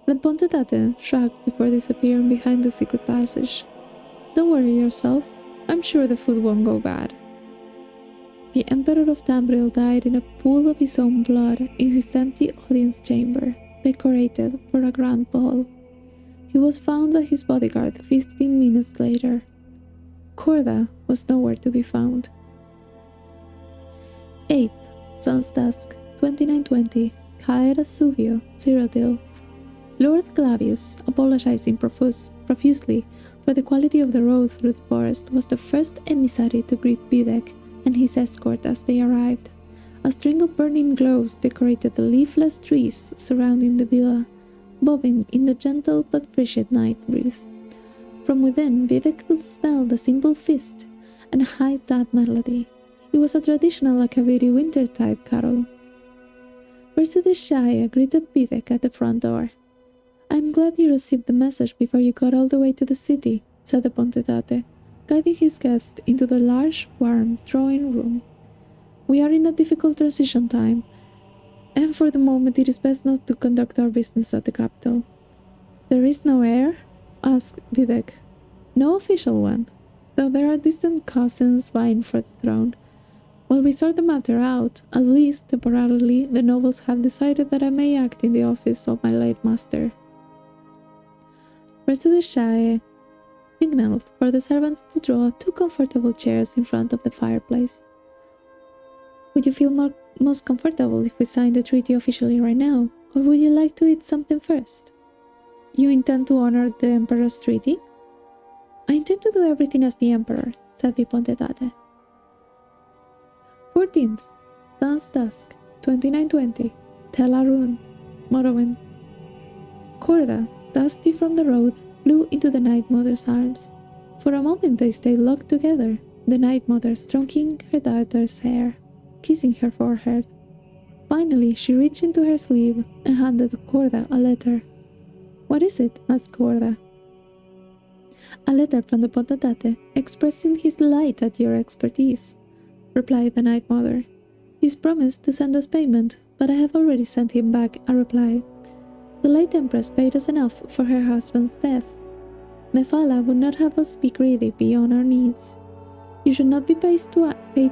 The Pontetate shrugged before disappearing behind the secret passage. "Don't worry yourself. I'm sure the food won't go bad." The Emperor of Tamriel died in a pool of his own blood in his empty audience chamber, decorated for a grand ball. He was found by his bodyguard 15 minutes later. Corda was nowhere to be found. 8th, Sun's Dusk, 2920, Caera Suvio, Cyrodiil. Lord Clavius, apologizing profusely for the quality of the road through the forest, was the first emissary to greet Vivek and his escort as they arrived. A string of burning globes decorated the leafless trees surrounding the villa, bobbing in the gentle but frigid night breeze. From within, Vivek could smell the simple feast and a high sad melody. It was a traditional Akaviri wintertide carol. Versudishaya greeted Vivek at the front door. "I'm glad you received the message before you got all the way to the city," said the Pontetate, guiding his guest into the large, warm drawing room. "We are in a difficult transition time, and for the moment it is best not to conduct our business at the capital." "There is no heir?" asked Vivek. "No official one, though there are distant cousins vying for the throne. While we sort the matter out, at least temporarily, the nobles have decided that I may act in the office of my late master." Versudishaya signaled for the servants to draw 2 comfortable chairs in front of the fireplace. Would you feel most comfortable if we signed the treaty officially right now, or would you like to eat something first? You intend to honor the Emperor's treaty? I intend to do everything as the Emperor, said the Ponte Tate. 14th, Sun's Dusk, 2920, Tel Arun, Morrowind. Corda, dusty from the road, flew into the Night Mother's arms. For a moment they stayed locked together, the Night Mother stroking her daughter's hair, kissing her forehead. Finally, she reached into her sleeve and handed Corda a letter. What is it? Asked Corda. A letter from the Ponte Tate expressing his delight at your expertise, replied the Night Mother. He's promised to send us payment, but I have already sent him back a reply. The late Empress paid us enough for her husband's death. Mephala would not have us be greedy beyond our needs. You should not be paid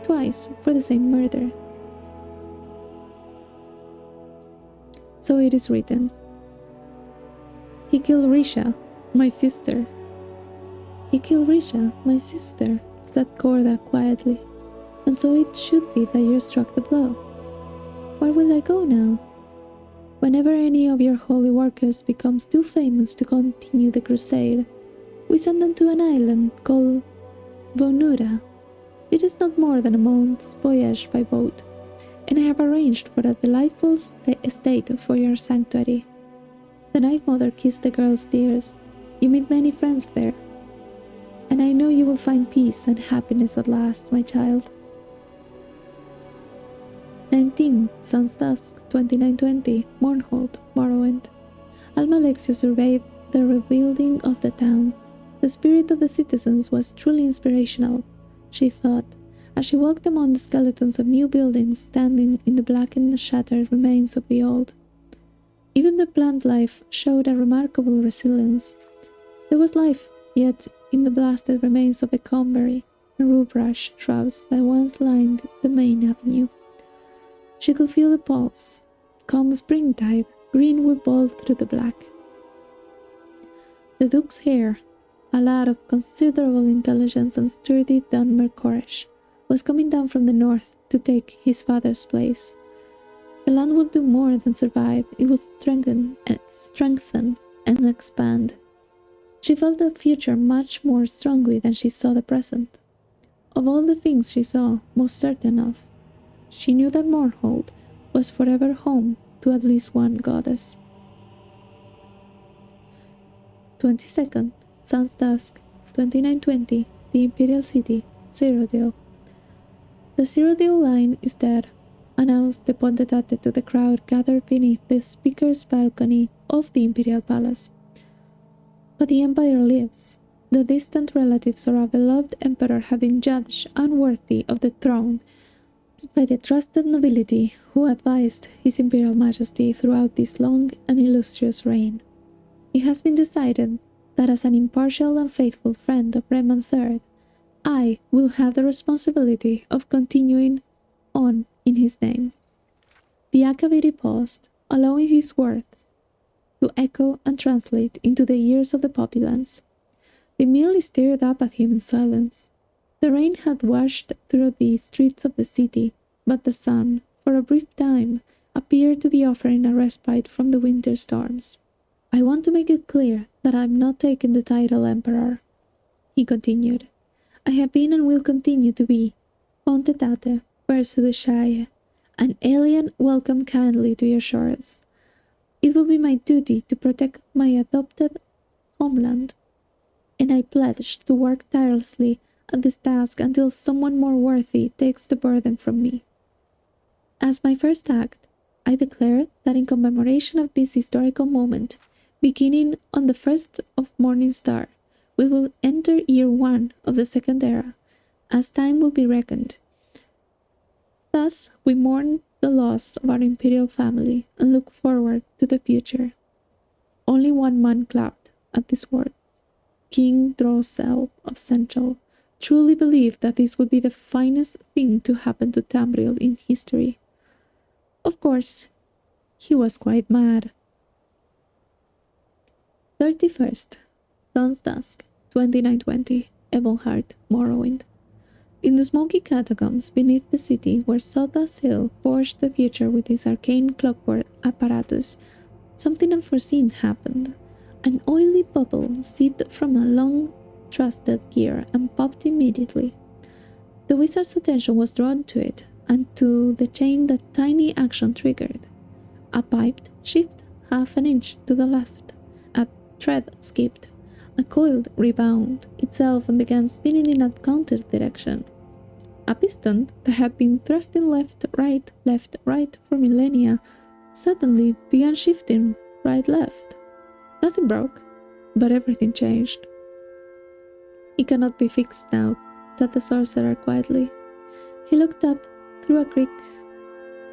twice for the same murder. So it is written. He killed Risha, my sister. He killed Risha, my sister, said Corda quietly. And so it should be that you struck the blow. Where will I go now? Whenever any of your holy workers becomes too famous to continue the crusade, we send them to an island called Bonura. It is not more than a month's voyage by boat, and I have arranged for a delightful estate for your sanctuary. The Night Mother kissed the girl's tears. You meet many friends there, and I know you will find peace and happiness at last, my child. 19. Sun's Dusk, 2920, Mournhold, Morrowind. Almalexia surveyed the rebuilding of the town. The spirit of the citizens was truly inspirational, she thought, as she walked among the skeletons of new buildings standing in the blackened and shattered remains of the old. Even the plant life showed a remarkable resilience. There was life, yet, in the blasted remains of the cranberry and rooibrush shrubs that once lined the main avenue. She could feel the pulse. Come springtide, green would bolt through the black. The Duke's heir, a lad of considerable intelligence and sturdy Dunmer courage, was coming down from the north to take his father's place. The land would do more than survive, it would strengthen and expand. She felt the future much more strongly than she saw the present. Of all the things she saw most certain of, she knew that Mournhold was forever home to at least one goddess. 22nd, Sun's Dusk, 2920, the Imperial City, Cyrodiil. The Cyrodiil line is dead, announced the Ponte Tate to the crowd gathered beneath the speaker's balcony of the Imperial Palace. But the Empire lives. The distant relatives of our beloved Emperor have been judged unworthy of the throne by the trusted nobility who advised His Imperial Majesty throughout this long and illustrious reign. It has been decided that as an impartial and faithful friend of Bremen III, I will have the responsibility of continuing on in his name. The Akaviri paused, allowing his words to echo and translate into the ears of the populace. They merely stared up at him in silence. The rain had washed through the streets of the city, but the sun, for a brief time, appeared to be offering a respite from the winter storms. I want to make it clear that I am not taking the title Emperor, he continued. I have been and will continue to be Ponte Tate, Versudushaya, an alien welcome kindly to your shores. It will be my duty to protect my adopted homeland, and I pledge to work tirelessly at this task until someone more worthy takes the burden from me. As my first act, I declare that in commemoration of this historical moment, beginning on the 1st of Morning Star, we will enter year 1 of the Second Era, as time will be reckoned. Thus, we mourn the loss of our imperial family and look forward to the future. Only one man clapped at these words. King Drossel of Central truly believed that this would be the finest thing to happen to Tamriel in history. Of course, he was quite mad. 31st, Sun's Dusk, 2920, Ebonheart, Morrowind. In the smoky catacombs beneath the city where Soda's Hill forged the future with his arcane clockwork apparatus, something unforeseen happened. An oily bubble seeped from a long-trusted gear and popped immediately. The wizard's attention was drawn to it, and to the chain that tiny action triggered. A piped shift half an inch to the left. A thread skipped. A coil rebound itself and began spinning in a counter direction. A piston that had been thrusting left, right for millennia suddenly began shifting right, left. Nothing broke, but everything changed. It cannot be fixed now, said the sorcerer quietly. He looked up through a creek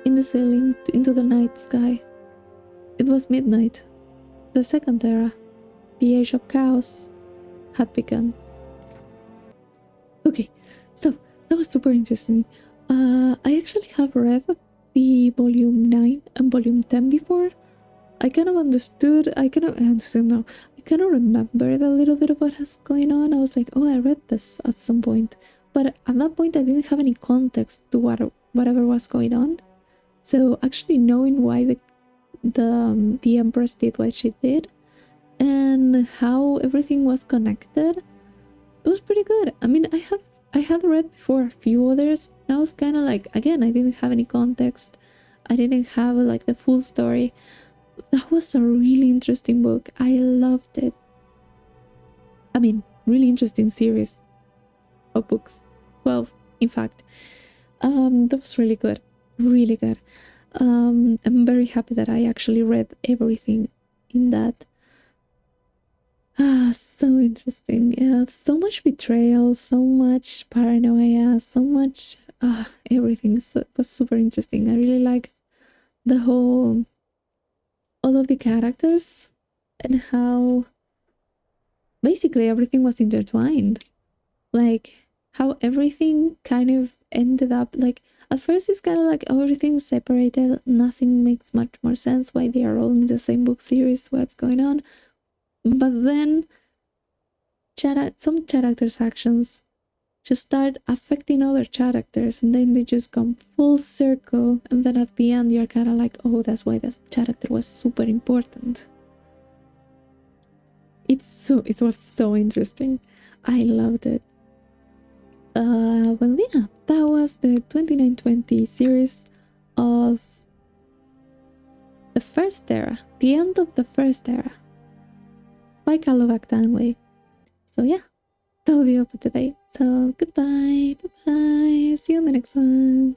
in the ceiling into the night sky. It was midnight. The second era, the age of chaos, had begun. Okay, so that was super interesting. I actually have read the volume 9 and volume 10 before. I kind of understood, I kind of remembered a little bit of what was going on. I was like, oh, I read this at some point. But at that point, I didn't have any context to whatever was going on. So actually knowing why the Empress did what she did and how everything was connected, it was pretty good. I mean, I had read before a few others, and I was kind of like, again, I didn't have any context. I didn't have like the full story. That was a really interesting book. I loved it. I mean, really interesting series of books. 12, in fact. That was really good. Really good. I'm very happy that I actually read everything in that. So interesting. Yeah, so much betrayal, so much paranoia, so much everything. So, it was super interesting. I really liked all of the characters and how basically everything was intertwined. Like how everything kind of ended up, like at first it's kind of like, oh, everything's separated, nothing makes much more sense why they are all in the same book series, what's going on. But then some characters' actions just start affecting other characters, and then they just come full circle, and then at the end you're kind of like, oh, that's why that character was super important. It was so interesting. I loved it. Well, yeah, that was the 2920 series of the first era, the end of the first era, by Kalovak Tanway. So yeah, that will be all for today. So goodbye, bye bye, see you in the next one.